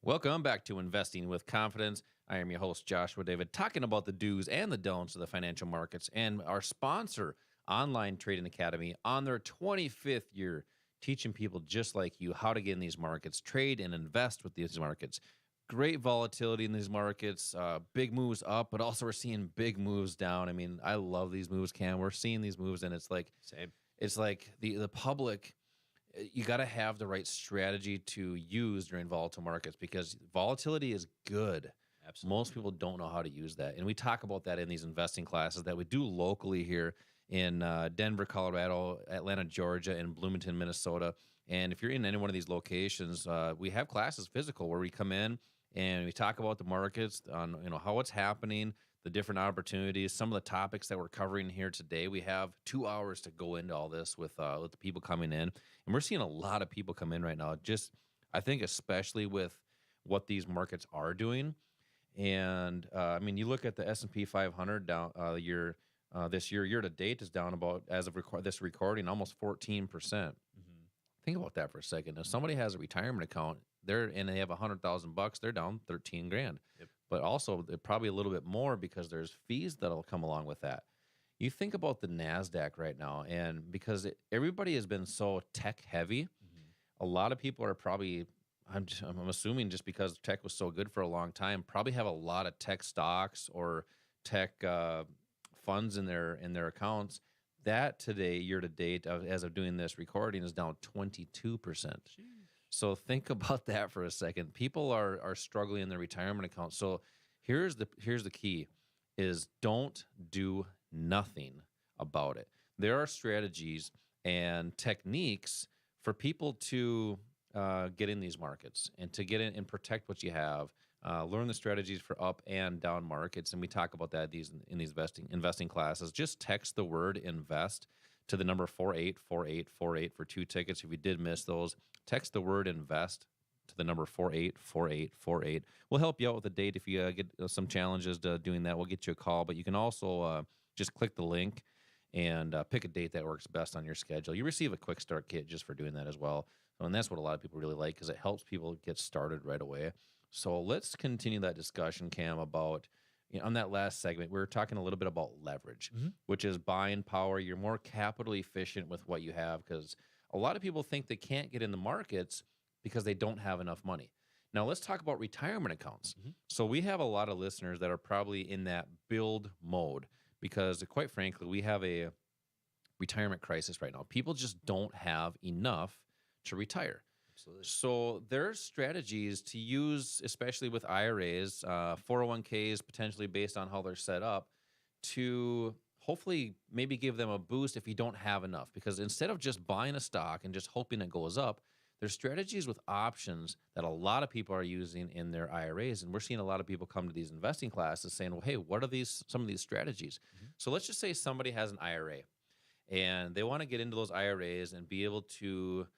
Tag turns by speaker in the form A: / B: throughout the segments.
A: Welcome back to Investing with Confidence. I am your host, Joshua David, talking about the do's and the don'ts of the financial markets. And our sponsor, Online Trading Academy, on their 25th year, teaching people just like you how to get in these markets, trade and invest with these markets. Great volatility in these markets, big moves up, but also we're seeing big moves down. I mean, I love these moves, Cam. We're seeing these moves, and it's like
B: Same.
A: it's like the public. You got to have the right strategy to use during volatile markets because volatility is good.
B: Absolutely.
A: Most people don't know how to use that. And we talk about that in these investing classes that we do locally here in Denver, Colorado, Atlanta, Georgia, and Bloomington, Minnesota. And if you're in any one of these locations, we have classes physical where we come in and we talk about the markets on how it's happening, the different opportunities, some of the topics that we're covering here today. We have 2 hours to go into all this with the people coming in, and we're seeing a lot of people come in right now. Just I think especially with what these markets are doing, and I mean you look at the S&P 500 down this year to date is down about as of this recording almost 14%. Think about that for a second. If somebody has a retirement account, and they have $100,000, they're down 13 grand.
B: Yep.
A: But also they're probably a little bit more because there's fees that'll come along with that. You think about the NASDAQ right now, and because everybody has been so tech heavy, a lot of people are probably, I'm assuming just because tech was so good for a long time, probably have a lot of tech stocks or tech funds in their accounts. That today, year to date, as of doing this recording, is down 22%. So think about that for a second. People are struggling in their retirement accounts. So here's the key is don't do nothing about it. There are strategies and techniques for people to get in these markets and to get in and protect what you have. Learn the strategies for up and down markets, and we talk about that in these investing classes. Just text the word invest to the number 484848 for 2 tickets. If you did miss those, text the word invest to the number 484848. We'll help you out with a date if you get some challenges to doing that. We'll get you a call, but you can also just click the link and pick a date that works best on your schedule. You receive a quick start kit just for doing that as well. And that's what a lot of people really like because it helps people get started right away. So let's continue that discussion, Cam, about on that last segment, we were talking a little bit about leverage, which is buying power. You're more capital efficient with what you have because a lot of people think they can't get in the markets because they don't have enough money. Now, let's talk about retirement accounts. So we have a lot of listeners that are probably in that build mode because, quite frankly, we have a retirement crisis right now. People just don't have enough to retire.
B: Absolutely.
A: So there's strategies to use, especially with IRAs, 401ks, potentially based on how they're set up, to hopefully maybe give them a boost if you don't have enough. Because instead of just buying a stock and just hoping it goes up, there's strategies with options that a lot of people are using in their IRAs. And we're seeing a lot of people come to these investing classes saying, well, hey, what are some of these strategies? So let's just say somebody has an IRA and they want to get into those IRAs and be able to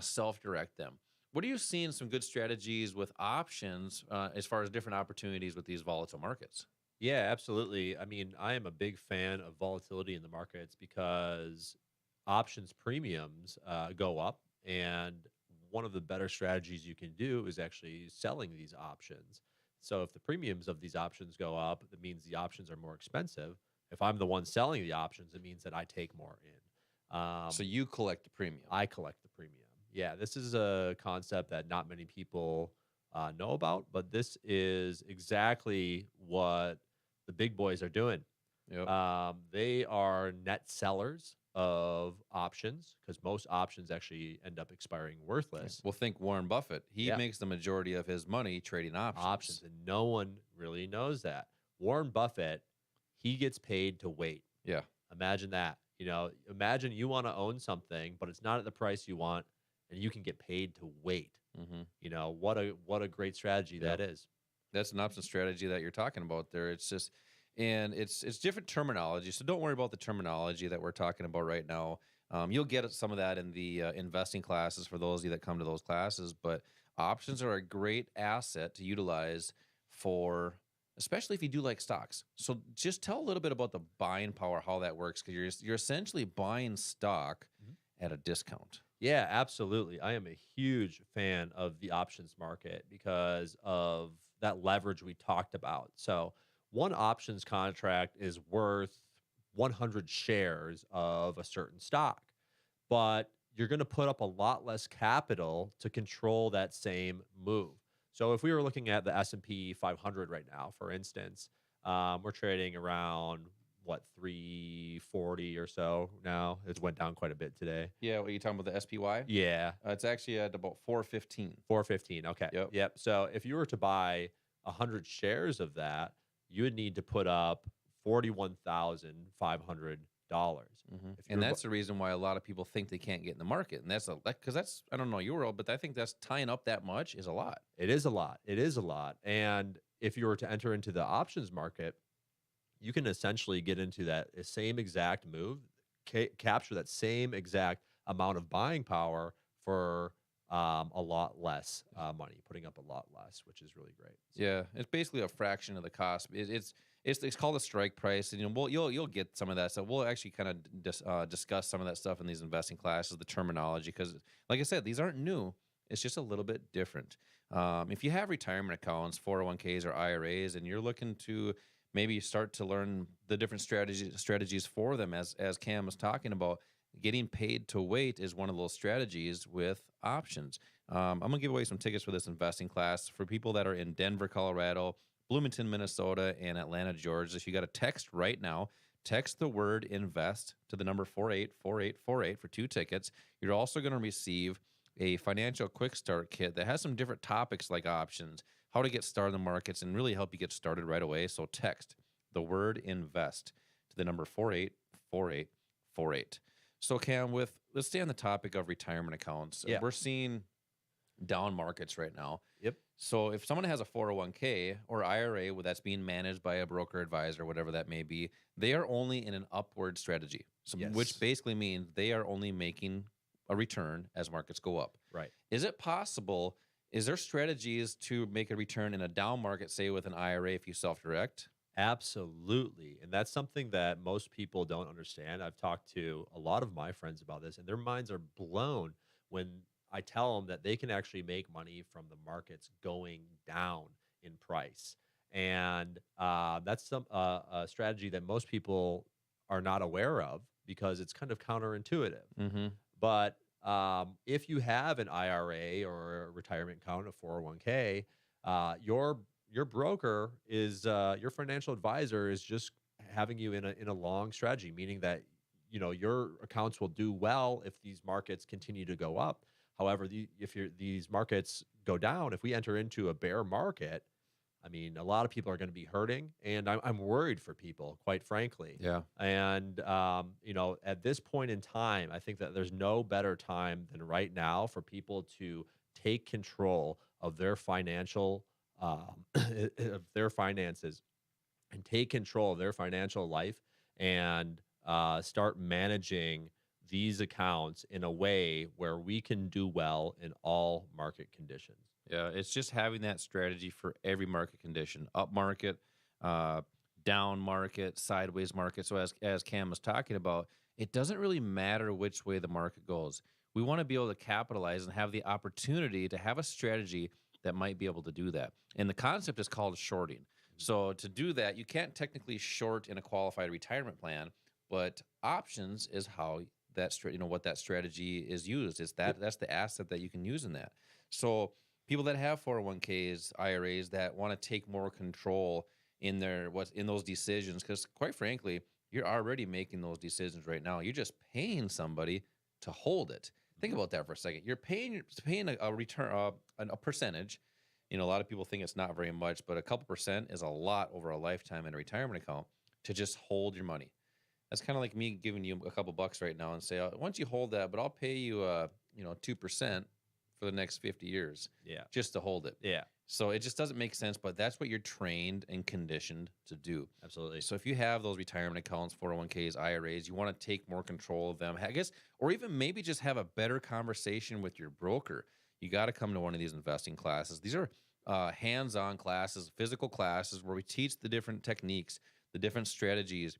A: self-direct them. What are you seeing some good strategies with options as far as different opportunities with these volatile markets?
B: Yeah, absolutely. I mean, I am a big fan of volatility in the markets because options premiums go up. And one of the better strategies you can do is actually selling these options. So if the premiums of these options go up, that means the options are more expensive. If I'm the one selling the options, it means that I take more in.
A: So you collect the premium.
B: I collect the premium. Yeah, this is a concept that not many people know about, but this is exactly what the big boys are doing.
A: Yep.
B: They are net sellers of options because most options actually end up expiring worthless.
A: Well, think Warren Buffett. He
B: Yeah.
A: makes the majority of his money trading options.
B: And no one really knows that. Warren Buffett, he gets paid to wait.
A: Yeah.
B: Imagine that. Imagine you want to own something, but it's not at the price you want, and you can get paid to wait. What a great strategy that is.
A: That's an option strategy that you're talking about there. It's just, and it's different terminology. So don't worry about the terminology that we're talking about right now. You'll get some of that in the investing classes for those of you that come to those classes. But options are a great asset to utilize for, especially if you do like stocks. So just tell a little bit about the buying power, how that works, because you're essentially buying stock at a discount.
B: Yeah, absolutely. I am a huge fan of the options market because of that leverage we talked about. So, one options contract is worth 100 shares of a certain stock, but you're going to put up a lot less capital to control that same move. So, if we were looking at the S&P 500 right now, for instance, we're trading around what 340 or so now. It went down quite a bit today.
A: Yeah, what are you talking about, the SPY?
B: Yeah,
A: It's actually at about 415.
B: 415. Okay.
A: Yep.
B: Yep. So if you were to buy 100 shares of that, you would need to put up $41,500. If you
A: And
B: were,
A: that's the reason why a lot of people think they can't get in the market. And that's because that's, I don't know your world, but I think that's tying up that much is a lot.
B: it is a lot. It is a lot. And if you were to enter into the options market, you can essentially get into that same exact move, capture that same exact amount of buying power for a lot less money, putting up a lot less, which is really great. So,
A: Yeah, it's basically a fraction of the cost. It's called a strike price, and you'll get some of that stuff. We'll actually kind of discuss some of that stuff in these investing classes, the terminology, because like I said, these aren't new. It's just a little bit different. If you have retirement accounts, 401ks or IRAs, and you're looking to maybe start to learn the different strategies for them, as Cam was talking about, getting paid to wait is one of those strategies with options. I'm gonna give away some tickets for this investing class for people that are in Denver, Colorado, Bloomington, Minnesota, and Atlanta, Georgia. If you got a text right now, text the word invest to the number 484848 for 2 tickets. You're also going to receive a financial quick start kit that has some different topics like options, how to get started in the markets, and really help you get started right away. So text the word invest to the number 484848. So Cam, let's stay on the topic of retirement accounts.
B: yeah.
A: We're seeing down markets right now.
B: Yep.
A: So if someone has a 401k or IRA that's being managed by a broker advisor, whatever that may be, they are only in an upward strategy. So which
B: Yes.
A: basically means they are only making a return as markets go up.
B: Right.
A: Is it possible? Is there strategies to make a return in a down market, say with an IRA if you self-direct?
B: Absolutely. And that's something that most people don't understand. I've talked to a lot of my friends about this, and their minds are blown when I tell them that they can actually make money from the markets going down in price. And that's a strategy that most people are not aware of because it's kind of counterintuitive.
A: Mm-hmm.
B: But if you have an IRA or a retirement account, a 401k, your broker is your financial advisor is just having you in a long strategy, meaning that your accounts will do well if these markets continue to go up. However, if these markets go down, if we enter into a bear market, I mean, a lot of people are going to be hurting, and I'm worried for people, quite frankly.
A: Yeah.
B: And at this point in time, I think that there's no better time than right now for people to take control of their financial, of their finances, and take control of their financial life, and start managing these accounts in a way where we can do well in all market conditions.
A: Yeah, it's just having that strategy for every market condition, up market, uh, down market, sideways market. So as Cam was talking about, it doesn't really matter which way the market goes. We want to be able to capitalize and have the opportunity to have a strategy that might be able to do that. And the concept is called shorting. So to do that, you can't technically short in a qualified retirement plan, but options is how what that strategy is used. Is
B: Yep.
A: that's the asset that you can use in that. So people that have 401ks, IRAs that want to take more control in what's in those decisions, because quite frankly, you're already making those decisions right now. You're just paying somebody to hold it. Think about that for a second. You're paying a return, a percentage. A lot of people think it's not very much, but a couple percent is a lot over a lifetime in a retirement account to just hold your money. That's kind of like me giving you a couple bucks right now and say, once you hold that, but I'll pay you, 2% for the next 50 years
B: Yeah.
A: just to hold it.
B: Yeah.
A: So it just doesn't make sense, but that's what you're trained and conditioned to do.
B: Absolutely.
A: So if you have those retirement accounts, 401ks, IRAs, you want to take more control of them, I guess, or even maybe just have a better conversation with your broker. You got to come to one of these investing classes. These are hands-on classes, physical classes where we teach the different techniques, the different strategies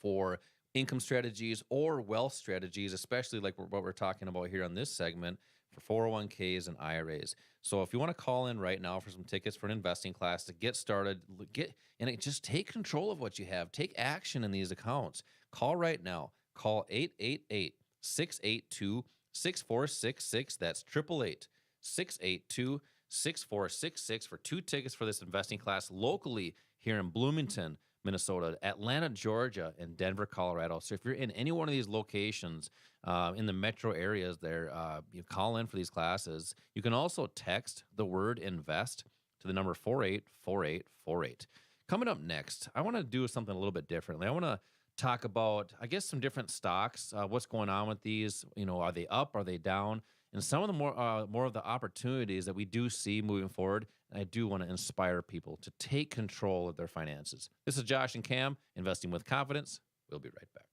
A: for income strategies or wealth strategies, especially like what we're talking about here on this segment for 401ks and IRAs. So if you want to call in right now for some tickets for an investing class to get started, just take control of what you have. Take action in these accounts. Call right now. Call 888-682-6466. That's 888-682-6466 for 2 tickets for this investing class locally here in Bloomington, Minnesota, Atlanta, Georgia, and Denver, Colorado. So if you're in any one of these locations in the metro areas there, you call in for these classes. You can also text the word invest to the number 484848. Coming up next, I want to do something a little bit differently. I want to talk about, I guess, some different stocks, what's going on with these. Are they up? Are they down? And some of the more of the opportunities that we do see moving forward. And I do want to inspire people to take control of their finances. This is Josh and Cam, Investing with Confidence. We'll be right back.